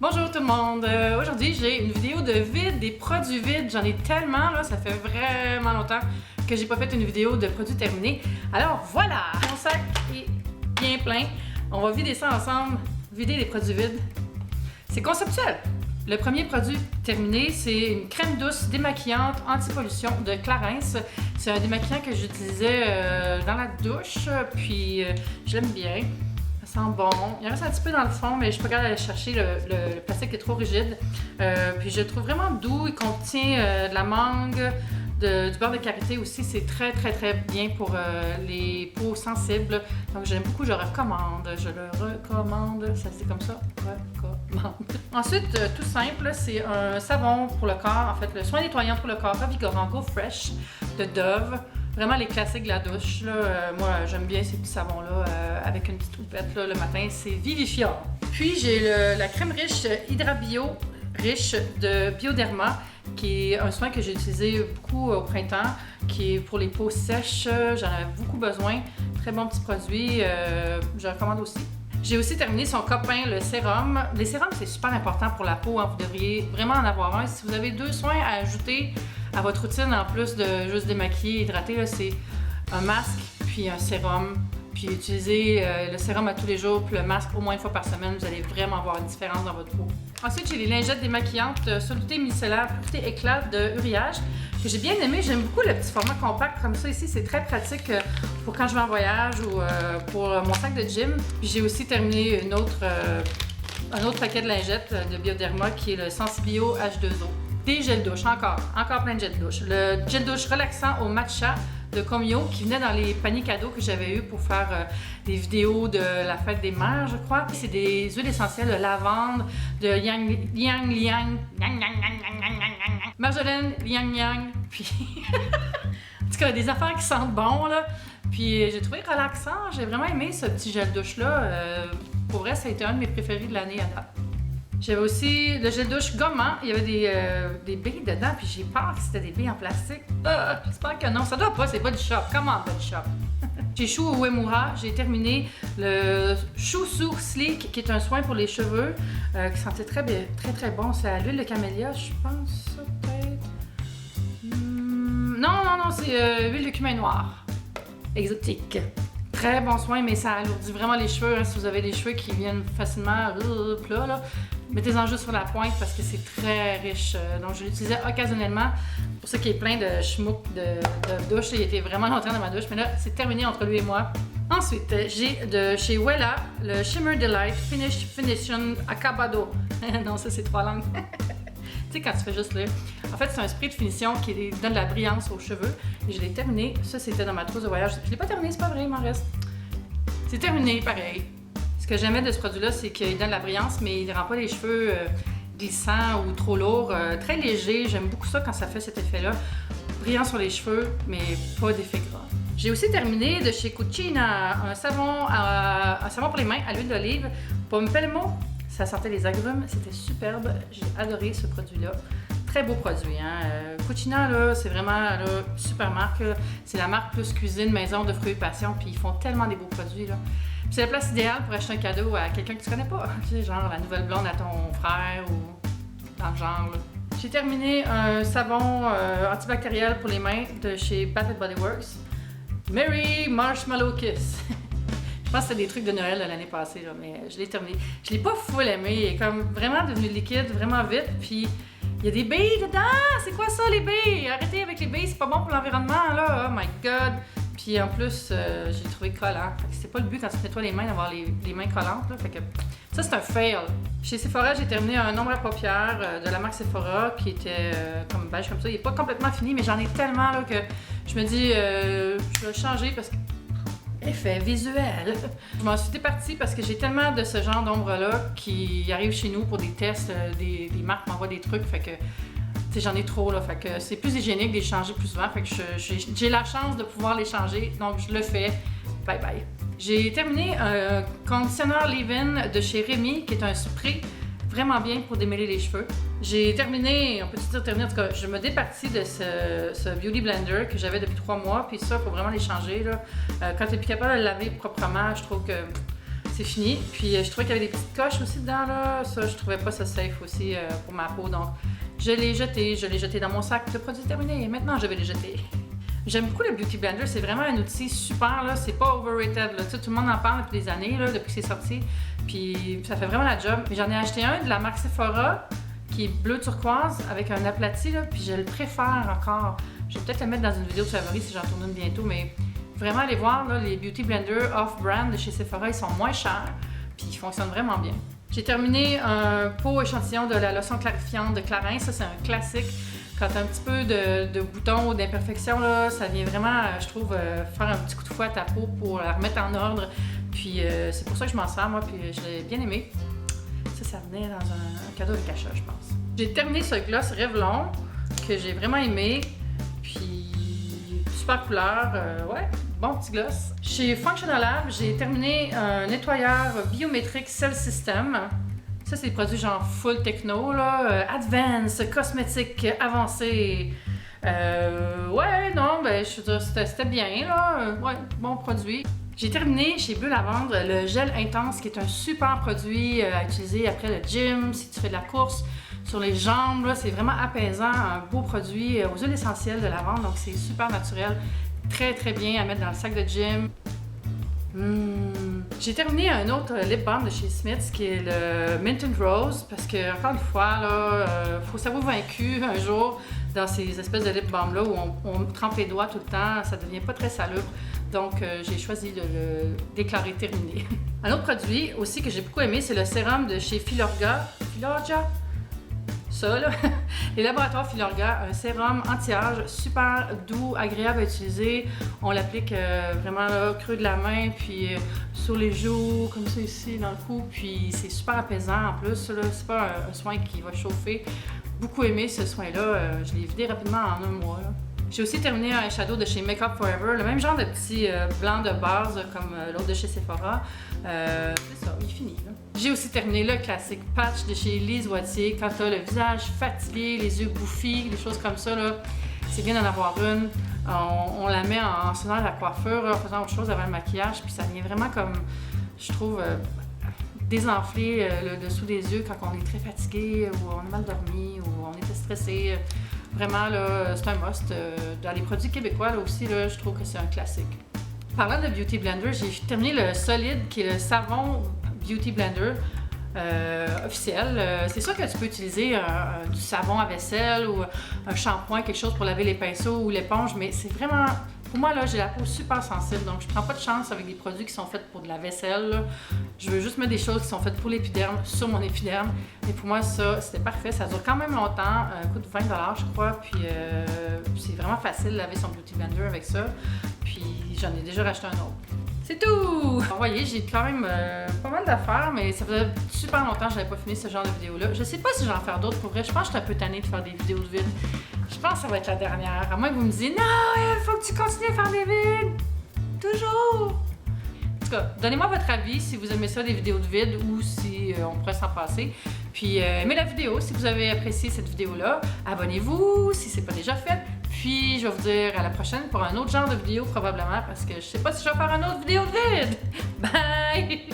Bonjour tout le monde! Aujourd'hui, j'ai une vidéo de vide, des produits vides. J'en ai tellement, là, ça fait vraiment longtemps que j'ai pas fait une vidéo de produits terminés. Alors voilà! Mon sac est bien plein. On va vider ça ensemble, vider les produits vides. C'est conceptuel! Le premier produit terminé, c'est une crème douce démaquillante anti-pollution de Clarins. C'est un démaquillant que j'utilisais dans la douche, puis je l'aime bien. Ça sent bon. Il reste un petit peu dans le fond, mais je suis pas capable d'aller chercher. Le plastique est trop rigide. Puis je le trouve vraiment doux. Il contient de la mangue, du beurre de karité aussi. C'est très bien pour les peaux sensibles. Donc j'aime beaucoup, je recommande. Je le recommande. Ça se dit comme ça? Recommande. Ensuite, tout simple, c'est un savon pour le corps. En fait, le soin nettoyant pour le corps revigorant Go Fresh de Dove. Vraiment les classiques de la douche. Là. Moi, j'aime bien ces petits savons-là avec une petite houppette là, le matin. C'est vivifiant. Puis, j'ai la crème riche Hydra Bio riche de Bioderma, qui est un soin que j'ai utilisé beaucoup au printemps, qui est pour les peaux sèches. J'en avais beaucoup besoin. Très bon petit produit. Je le recommande aussi. J'ai aussi terminé son copain, le sérum. Les sérums, c'est super important pour la peau. Hein. Vous devriez vraiment en avoir un. Si vous avez 2 soins à ajouter à votre routine, en plus de juste démaquiller, hydrater, c'est un masque puis un sérum. Puis utilisez le sérum à tous les jours, puis le masque au moins une fois par semaine. Vous allez vraiment avoir une différence dans votre peau. Ensuite, j'ai les lingettes démaquillantes soluté micellaire pureté éclat de Uriage, que j'ai bien aimé. J'aime beaucoup le petit format compact comme ça ici. C'est très pratique pour quand je vais en voyage ou pour mon sac de gym. Puis j'ai aussi terminé un autre paquet de lingettes de Bioderma qui est le Sensibio H2O. Des gels douche, encore plein de gels douche. Le gel douche relaxant au matcha de Comio qui venait dans les paniers cadeaux que j'avais eu pour faire des vidéos de la fête des mères, je crois. C'est des huiles essentielles de lavande, de liang, marjolaine, liang, puis en tout cas des affaires qui sentent bon là. Puis j'ai trouvé relaxant, j'ai vraiment aimé ce petit gel douche là. Pour vrai, ça a été un de mes préférés de l'année à date. J'avais aussi le gel douche gommant. Il y avait des billes dedans, puis j'ai peur que c'était des billes en plastique. J'espère que non. Ça doit pas, c'est pas du shop. Comment Body Shop? Chez Shu Uemura, j'ai terminé le Shusu Sleek, qui est un soin pour les cheveux, qui sentait très bon. C'est à l'huile de camélia, je pense, peut-être. Non, c'est huile de cumin noir. Exotique. Très bon soin, mais ça alourdit vraiment les cheveux. Hein, si vous avez des cheveux qui viennent facilement plats, là, mettez-en juste sur la pointe parce que c'est très riche. Donc, je l'utilisais occasionnellement. Pour ça qu'il est plein de schmouk de douche. Il était vraiment longtemps dans ma douche, mais là, c'est terminé entre lui et moi. Ensuite, j'ai de chez Wella le Shimmer Delight Finishing Acabado. Non, ça, c'est 3 langues. Tu sais, quand tu fais juste là. En fait, c'est un spray de finition qui donne de la brillance aux cheveux. Et je l'ai terminé. Ça, c'était dans ma trousse de voyage. Je l'ai pas terminé, c'est pas vrai, il m'en reste. C'est terminé, pareil. Ce que j'aimais de ce produit-là, c'est qu'il donne de la brillance, mais il ne rend pas les cheveux glissants ou trop lourds. Très léger. J'aime beaucoup ça quand ça fait cet effet-là. Brillant sur les cheveux, mais pas d'effet gras. J'ai aussi terminé de chez Cucina un savon pour les mains à l'huile d'olive. Pompelmo. Ça sentait les agrumes, c'était superbe. J'ai adoré ce produit-là. Très beau produit. Hein? Cucina, là, c'est vraiment là, super marque. C'est la marque Plus Cuisine Maison de Fruits et Passion. Puis ils font tellement des beaux produits. Là. Puis c'est la place idéale pour acheter un cadeau à quelqu'un que tu connais pas. Tu sais, genre la nouvelle blonde à ton frère ou dans le genre. Là. J'ai terminé un savon antibactériel pour les mains de chez Bath & Body Works. Merry Marshmallow Kiss. Je pense que c'était des trucs de Noël de l'année passée, là, mais je l'ai terminé. Je l'ai pas full aimé, il est comme vraiment devenu liquide, vraiment vite, puis il y a des billes dedans! C'est quoi ça, les billes? Arrêtez avec les billes, c'est pas bon pour l'environnement, là! Oh my god! Puis en plus, j'ai trouvé collant. Fait que c'est pas le but quand tu nettoies les mains d'avoir les mains collantes, là, fait que ça, c'est un fail. Chez Sephora, j'ai terminé un ombre à paupières de la marque Sephora qui était comme beige comme ça. Il est pas complètement fini, mais j'en ai tellement là, que je me dis, je vais le changer parce que effet visuel. Je m'en suis départie parce que j'ai tellement de ce genre d'ombre-là qui arrivent chez nous pour des tests. Des marques m'envoient des trucs, fait que j'en ai trop, là. Fait que c'est plus hygiénique de les changer plus souvent. Fait que j'ai la chance de pouvoir les changer, donc je le fais. Bye bye. J'ai terminé un conditionneur leave-in de chez Rémy, qui est un spray vraiment bien pour démêler les cheveux. J'ai terminé, on peut dire terminé, en tout cas, je me départis de ce Beauty Blender que j'avais depuis 3 mois, puis ça, il faut vraiment les changer, là. Quand tu n'es plus capable de le laver proprement, je trouve que c'est fini. Puis je trouvais qu'il y avait des petites coches aussi dedans, là. Ça, je trouvais pas ça safe aussi pour ma peau. Donc, je l'ai jeté dans mon sac de produits terminés. Maintenant, je vais les jeter. J'aime beaucoup le Beauty Blender. C'est vraiment un outil super, là. C'est pas overrated, là. Tu sais, tout le monde en parle depuis des années, là, depuis que c'est sorti. Puis ça fait vraiment la job. Mais j'en ai acheté un de la marque Sephora qui est bleu turquoise avec un aplati, là. Puis je le préfère encore. Je vais peut-être le mettre dans une vidéo de favoris si j'en tourne une bientôt, mais vraiment aller voir là, les Beauty Blender off-brand de chez Sephora, ils sont moins chers, puis ils fonctionnent vraiment bien. J'ai terminé un pot échantillon de la lotion clarifiante de Clarins, ça c'est un classique. Quand tu as un petit peu de boutons ou d'imperfections, là, ça vient vraiment, je trouve, faire un petit coup de fouet à ta peau pour la remettre en ordre. Puis c'est pour ça que je m'en sers, moi, puis je l'ai bien aimé. Ça venait dans un cadeau de cachat, je pense. J'ai terminé ce gloss Revlon que j'ai vraiment aimé. Puis, super couleur, ouais, bon petit gloss. Chez Functional Lab, j'ai terminé un nettoyeur biométrique Cell System. Ça, c'est des produits genre full techno, là, advanced, cosmétique, avancé. Ouais, non, ben, je veux dire, c'était bien, là, ouais, bon produit. J'ai terminé chez Bleu Lavande le gel intense qui est un super produit à utiliser après le gym, si tu fais de la course. Sur les jambes, c'est vraiment apaisant, un beau produit aux huiles essentielles de lavande, donc c'est super naturel, très très bien à mettre dans le sac de gym. J'ai terminé un autre lip balm de chez Smith's qui est le Mint and Rose parce que, encore une fois, là, faut s'avouer vaincu un jour dans ces espèces de lip balm là où on trempe les doigts tout le temps, ça devient pas très salubre. Donc, j'ai choisi de le déclarer terminé. Un autre produit aussi que j'ai beaucoup aimé, c'est le sérum de chez Filorga. Ça, là, les laboratoires Filorga, un sérum anti-âge super doux, agréable à utiliser. On l'applique vraiment là, creux de la main, puis sur les joues, comme ça ici, dans le cou. Puis c'est super apaisant en plus. C'est pas un soin qui va chauffer. Beaucoup aimé ce soin-là. Je l'ai vidé rapidement en un mois. Là. J'ai aussi terminé un shadow de chez Make Up For Ever, le même genre de petit blanc de base comme l'autre de chez Sephora. C'est ça, il est fini. J'ai aussi terminé le classique patch de chez Lise Wattier. Quand tu as le visage fatigué, les yeux bouffis, des choses comme ça, c'est bien d'en avoir une. On la met en sonnant la coiffure, en faisant autre chose avant le maquillage, puis ça vient vraiment comme, je trouve, désenfler le dessous des yeux quand on est très fatigué, ou on a mal dormi, ou on était stressé. Vraiment, là, c'est un must. Dans les produits québécois, là aussi, là, je trouve que c'est un classique. Parlant de Beauty Blender, j'ai terminé le solide, qui est le savon Beauty Blender officiel. C'est sûr que tu peux utiliser du savon à vaisselle ou un shampoing, quelque chose pour laver les pinceaux ou l'éponge, mais c'est vraiment... Pour moi, là, j'ai la peau super sensible, donc je prends pas de chance avec des produits qui sont faits pour de la vaisselle. Là. Je veux juste mettre des choses qui sont faites pour l'épiderme, sur mon épiderme. Et pour moi, ça, c'était parfait. Ça dure quand même longtemps, coûte 20 $, je crois. Puis c'est vraiment facile de laver son Beauty Blender avec ça. Puis j'en ai déjà racheté un autre. C'est tout! Vous voyez, j'ai quand même pas mal d'affaires, mais ça faisait super longtemps que je n'avais pas filmé ce genre de vidéo-là. Je sais pas si je vais en faire d'autres pour vrai. Je pense que je suis un peu tannée de faire des vidéos de vide. Je pense que ça va être la dernière. À moins que vous me disiez, non, il faut que tu continues à faire des vides. Toujours! En tout cas, donnez-moi votre avis si vous aimez ça, des vidéos de vide, ou si on pourrait s'en passer. Puis aimez la vidéo si vous avez apprécié cette vidéo-là. Abonnez-vous si c'est pas déjà fait. Puis je vais vous dire à la prochaine pour un autre genre de vidéo probablement parce que je sais pas si je vais faire une autre vidéo de vide. Bye!